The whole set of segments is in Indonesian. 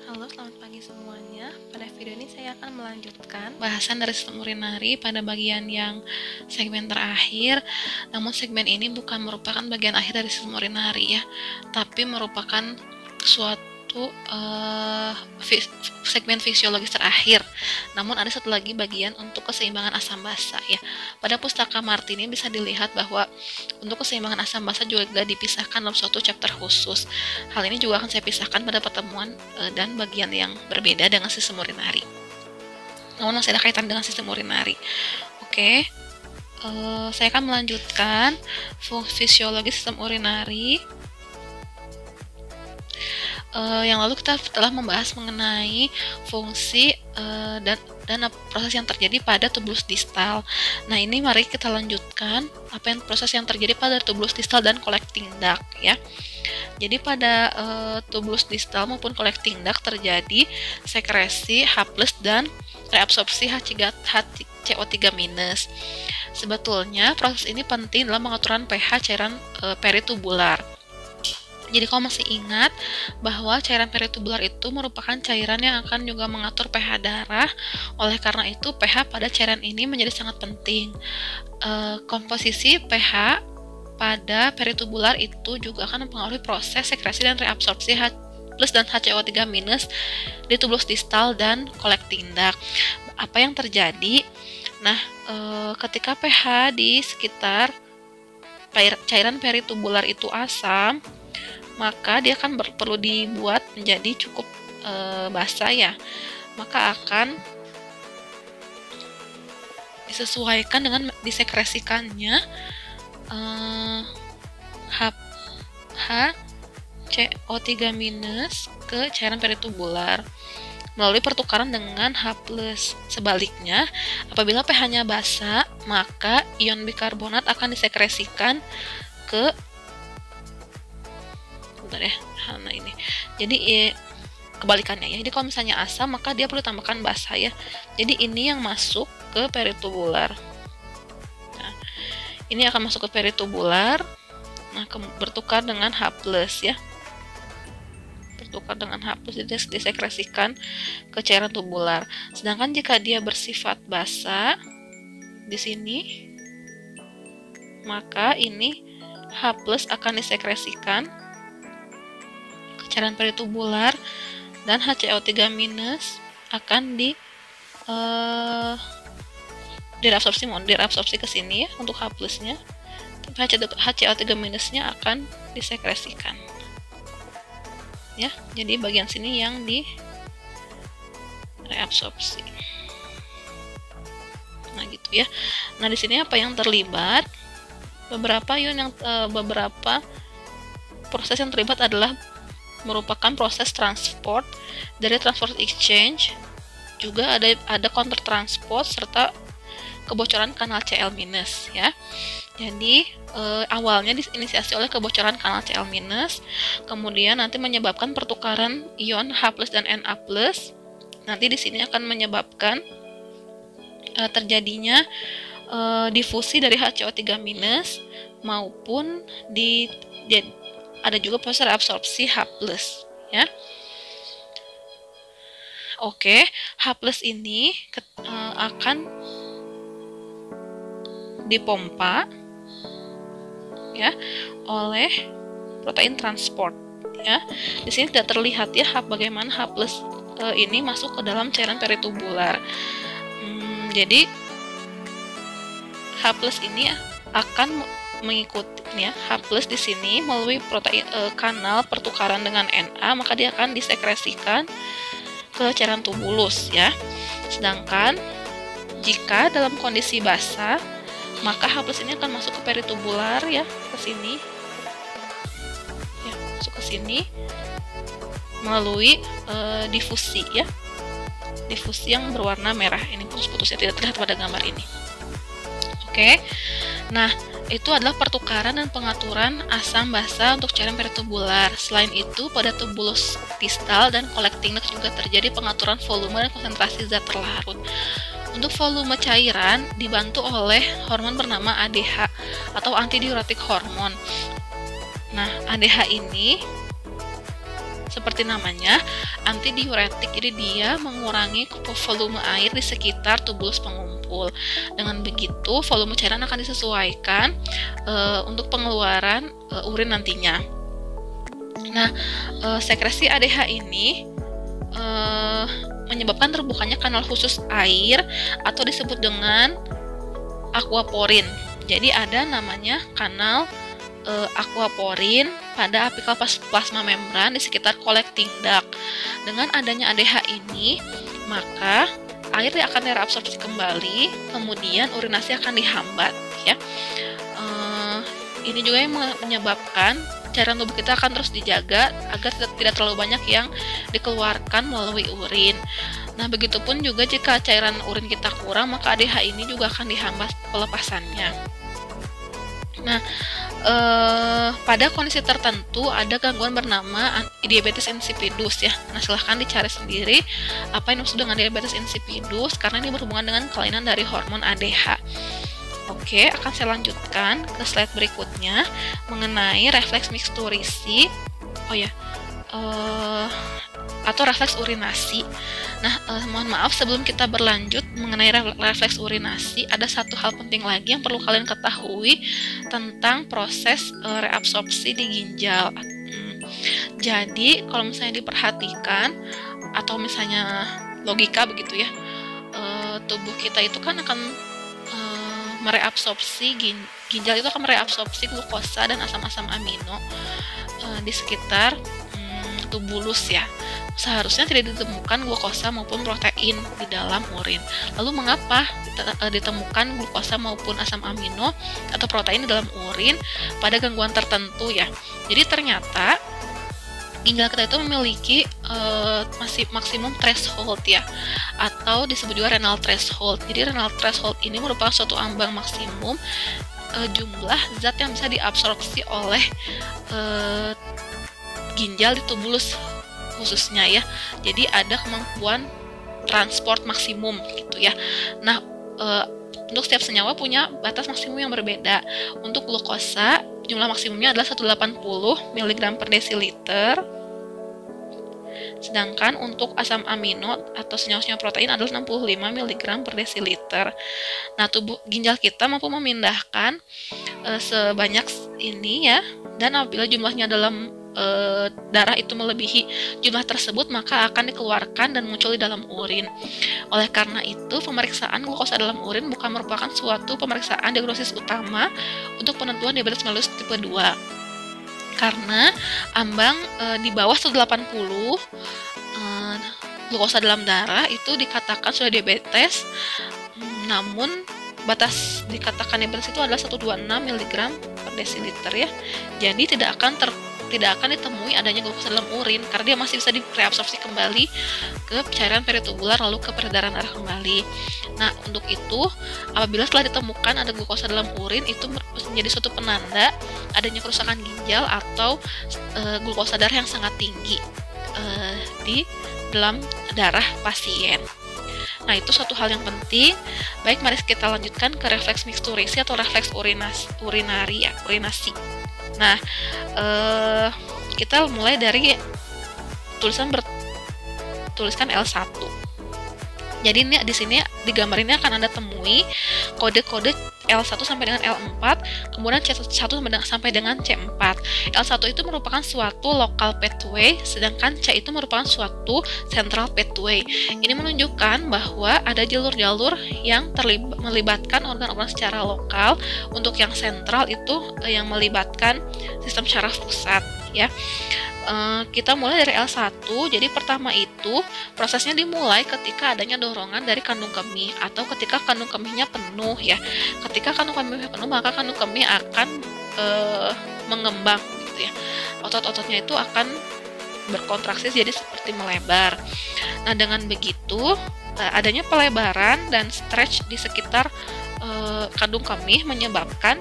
Halo, selamat pagi semuanya. Pada video ini saya akan melanjutkan bahasan dari sistem urinari pada bagian yang segmen terakhir. Namun segmen ini bukan merupakan bagian akhir dari sistem urinari ya, tapi merupakan suatu segmen fisiologis terakhir. Namun ada satu lagi bagian untuk keseimbangan asam basa ya. Pada pustaka Martini bisa dilihat bahwa untuk keseimbangan asam basa juga dipisahkan dalam suatu chapter khusus. Hal ini juga akan saya pisahkan pada pertemuan dan bagian yang berbeda dengan sistem urinari. Namun masih ada kaitan dengan sistem urinari. Oke, saya akan melanjutkan fisiologi sistem urinari. Yang lalu kita telah membahas mengenai fungsi dan proses yang terjadi pada tubulus distal. Nah, ini mari kita lanjutkan proses yang terjadi pada tubulus distal dan collecting duct ya. Jadi pada tubulus distal maupun collecting duct terjadi sekresi H+ dan reabsorpsi HCO3-. Sebetulnya proses ini penting dalam pengaturan pH cairan peritubular. Jadi kalau masih ingat bahwa cairan peritubular itu merupakan cairan yang akan juga mengatur pH darah. Oleh karena itu pH pada cairan ini menjadi sangat penting. Komposisi pH pada peritubular itu juga akan mempengaruhi proses sekresi dan reabsorpsi H+ dan HCO3- di tubulus distal dan collecting duct. Apa yang terjadi? Nah, ketika pH di sekitar cairan peritubular itu asam, maka dia akan perlu dibuat menjadi cukup basa ya. Maka akan disesuaikan dengan disekresikannya HCO3- ke cairan peritubular melalui pertukaran dengan H+. Sebaliknya, apabila pH-nya basa, maka ion bikarbonat akan disekresikan ke nah ini. Jadi kebalikannya ya. Jadi kalau misalnya asam, maka dia perlu tambahkan basa ya. Jadi ini yang masuk ke peritubular. Nah, ini akan masuk ke peritubular. Nah, bertukar dengan H+ ya. Bertukar dengan H+ disekresikan ke cairan tubular. Sedangkan jika dia bersifat basa di sini, maka ini H+ akan disekresikan cairan peritubular dan HCO3- akan direabsorpsi ke sini ya untuk H+-nya. HCO3- akan disekresikan. Ya, jadi bagian sini yang direabsorpsi. Nah, gitu ya. Nah, di sini apa yang terlibat? Beberapa proses yang terlibat adalah merupakan proses transport dari transport exchange, juga ada counter transport serta kebocoran kanal Cl- ya. Jadi awalnya diinisiasi oleh kebocoran kanal Cl-, kemudian nanti menyebabkan pertukaran ion H+ dan Na+. Nanti di sini akan menyebabkan terjadinya difusi dari HCO3- maupun ada juga proses reabsorpsi H+ ya. Oke, H+ ini akan dipompa ya oleh protein transport ya. Di sini tidak terlihat ya bagaimana H+ ini masuk ke dalam cairan peritubular. Jadi H+ ini akan mengikuti ya, H+ di sini melalui protein kanal pertukaran dengan Na, maka dia akan disekresikan ke cairan tubulus ya. Sedangkan jika dalam kondisi basa, maka H+ ini akan masuk ke peritubular ya, ke sini. Ya, masuk ke sini melalui difusi ya. Difusi yang berwarna merah. Ini putus-putusnya tidak terlihat pada gambar ini. Oke. Nah, itu adalah pertukaran dan pengaturan asam basa untuk cairan peritubular. Selain itu, pada tubulus distal dan collecting duct juga terjadi pengaturan volume dan konsentrasi zat terlarut. Untuk volume cairan dibantu oleh hormon bernama ADH atau antidiuretik hormon. Nah, ADH ini seperti namanya, antidiuretik. Jadi dia mengurangi volume air di sekitar tubulus pengumpul. Dengan begitu, volume cairan akan disesuaikan untuk pengeluaran urin nantinya. Nah, sekresi ADH ini menyebabkan terbukanya kanal khusus air atau disebut dengan aquaporin. Jadi ada namanya kanal aquaporin pada apikal plasma membran di sekitar collecting duct. Dengan adanya ADH ini, maka air akan direabsorpsi kembali, kemudian urinasi akan dihambat, ya. Ini juga yang menyebabkan cairan tubuh kita akan terus dijaga agar tidak terlalu banyak yang dikeluarkan melalui urin. Nah, begitupun juga jika cairan urin kita kurang, maka ADH ini juga akan dihambat pelepasannya. Nah, pada kondisi tertentu ada gangguan bernama diabetes insipidus, ya. Nah, silahkan dicari sendiri apa yang dimaksud dengan diabetes insipidus, karena ini berhubungan dengan kelainan dari hormon ADH. Oke, akan saya lanjutkan ke slide berikutnya mengenai refleks mixturisi. Atau refleks urinasi. Nah, mohon maaf sebelum kita berlanjut mengenai refleks urinasi, ada satu hal penting lagi yang perlu kalian ketahui tentang proses reabsorpsi di ginjal. Jadi, kalau misalnya diperhatikan atau misalnya logika begitu ya, tubuh kita itu kan akan mereabsorpsi ginjal itu akan mereabsorpsi glukosa dan asam-asam amino di sekitar tubulus, ya. Seharusnya tidak ditemukan glukosa maupun protein di dalam urin. Lalu mengapa ditemukan glukosa maupun asam amino atau protein di dalam urin pada gangguan tertentu, ya? Jadi ternyata ginjal kita itu memiliki maksimum threshold, ya, atau disebut juga renal threshold. Jadi renal threshold ini merupakan suatu ambang maksimum jumlah zat yang bisa diabsorpsi oleh ginjal di tubulus khususnya, ya. Jadi ada kemampuan transport maksimum gitu, ya. Nah, untuk setiap senyawa punya batas maksimum yang berbeda. Untuk glukosa jumlah maksimumnya adalah 180 mg per desiliter. Sedangkan untuk asam amino atau senyawa-senyawa protein adalah 65 mg per desiliter. Nah, tubuh ginjal kita mampu memindahkan sebanyak ini, ya. Dan apabila jumlahnya dalam darah itu melebihi jumlah tersebut, maka akan dikeluarkan dan muncul di dalam urin. Oleh karena itu, pemeriksaan glukosa dalam urin bukan merupakan suatu pemeriksaan diagnosis utama untuk penentuan diabetes mellitus tipe 2. Karena ambang di bawah 180 glukosa dalam darah itu dikatakan sudah diabetes, namun batas dikatakan diabetes itu adalah 126 mg per desiliter, ya. Jadi tidak akan ditemui adanya glukosa dalam urin karena dia masih bisa direabsorpsi kembali ke cairan peritubular lalu ke peredaran darah kembali. Nah, untuk itu apabila setelah ditemukan ada glukosa dalam urin, itu menjadi suatu penanda adanya kerusakan ginjal atau glukosa darah yang sangat tinggi di dalam darah pasien. Nah, itu suatu hal yang penting. Baik, mari kita lanjutkan ke refleks mixturisi atau refleks urinasi. Nah, kita mulai dari tuliskan L1. Jadi ini di sini di gambar ini akan Anda temui kode-kode L1 sampai dengan L4, kemudian C1 sampai dengan C4. L1 itu merupakan suatu local pathway, sedangkan C itu merupakan suatu central pathway. Ini menunjukkan bahwa ada jalur-jalur yang melibatkan organ-organ secara lokal. Untuk yang sentral itu yang melibatkan sistem syaraf pusat, ya. Kita mulai dari L1. Jadi pertama itu prosesnya dimulai ketika adanya dorongan dari kandung kemih atau ketika kandung kemihnya penuh, ya. Ketika kandung kemihnya penuh, maka kandung kemih akan mengembang gitu, ya. Otot-ototnya itu akan berkontraksi jadi seperti melebar. Nah, dengan begitu adanya pelebaran dan stretch di sekitar kandung kemih menyebabkan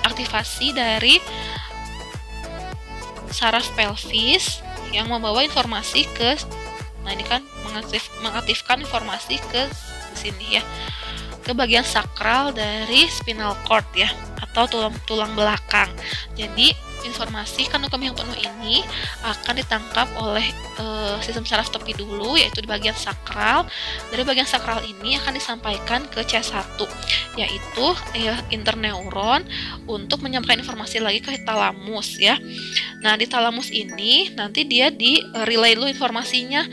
aktivasi dari saraf pelvis yang membawa informasi ke, nah ini kan mengaktifkan informasi ke sini, ya, ke bagian sakral dari spinal cord, ya, atau tulang belakang. Jadi informasi kandung kemih yang penuh ini akan ditangkap oleh sistem saraf tepi dulu, yaitu di bagian sakral. Dari bagian sakral ini akan disampaikan ke C1, yaitu interneuron, untuk menyampaikan informasi lagi ke talamus ya. Nah, di talamus ini nanti dia di relay dulu informasinya.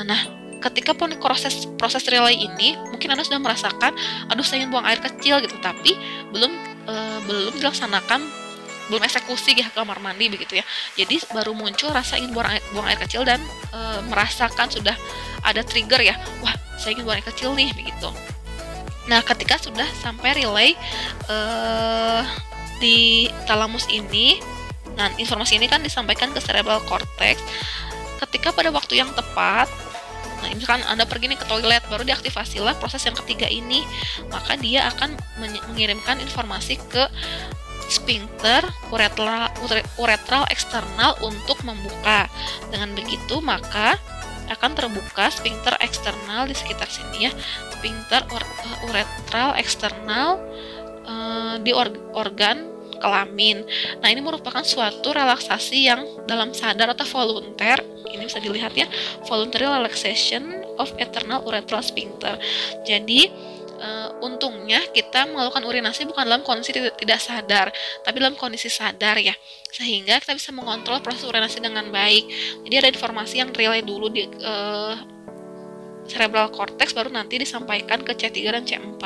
Nah, ketika proses relay ini, mungkin Anda sudah merasakan, aduh saya ingin buang air kecil gitu, tapi belum dilaksanakan, belum eksekusi ke kamar mandi begitu ya. Jadi baru muncul rasa ingin buang air kecil dan merasakan sudah ada trigger ya, wah saya ingin buang air kecil nih begitu. Nah, ketika sudah sampai relay di talamus ini, nah informasi ini kan disampaikan ke cerebral cortex. Ketika pada waktu yang tepat, nah misalkan Anda pergi nih ke toilet, baru diaktifasilah proses yang ketiga ini, maka dia akan mengirimkan informasi ke sphincter uretral eksternal untuk membuka. Dengan begitu maka akan terbuka sphincter eksternal di sekitar sini ya, sphincter uretral eksternal di organ kelamin. Nah, ini merupakan suatu relaksasi yang dalam sadar atau volunteer. Ini bisa dilihat ya, voluntary relaxation of internal urethral sphincter. Jadi untungnya kita melakukan urinasi bukan dalam kondisi tidak sadar, tapi dalam kondisi sadar ya, sehingga kita bisa mengontrol proses urinasi dengan baik. Jadi ada informasi yang relay dulu di cerebral cortex, baru nanti disampaikan ke C3 dan C4.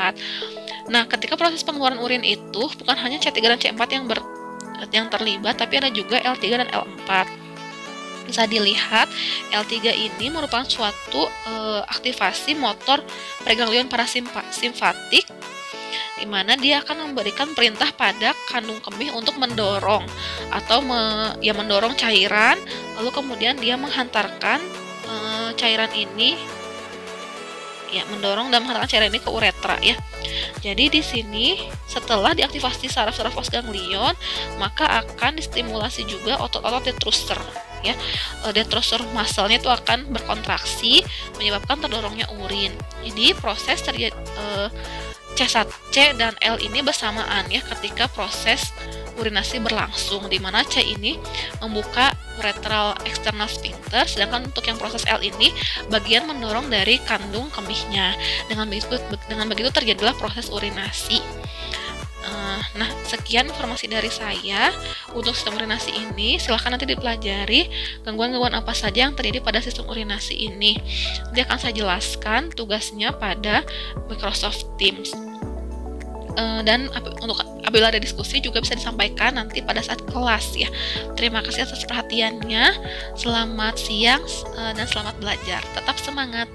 Nah, ketika proses pengeluaran urin itu bukan hanya C3 dan C4 yang terlibat, tapi ada juga L3 dan L4. Bisa dilihat L3 ini merupakan suatu aktivasi motor preganglion parasimpatik, di mana dia akan memberikan perintah pada kandung kemih untuk mendorong atau mendorong cairan, lalu kemudian dia menghantarkan cairan ini ya, mendorong dan menghantarkan cairan ini ke uretra ya. Jadi di sini setelah diaktifasi saraf-saraf postganglion, maka akan distimulasi juga otot-otot detrusor ya. Detrusor muscle-nya itu akan berkontraksi, menyebabkan terdorongnya urin. Jadi proses terjadi C dan L ini bersamaan ya ketika proses urinasi berlangsung, di mana C ini membuka uretral external sphincter, sedangkan untuk yang proses L ini bagian mendorong dari kandung kemihnya. Dengan begitu terjadilah proses urinasi. Nah, sekian informasi dari saya untuk sistem urinasi ini. Silahkan nanti dipelajari gangguan-gangguan apa saja yang terjadi pada sistem urinasi ini. Nanti akan saya jelaskan tugasnya pada Microsoft Teams. Dan untuk apabila ada diskusi juga bisa disampaikan nanti pada saat kelas ya. Terima kasih atas perhatiannya. Selamat siang dan selamat belajar. Tetap semangat.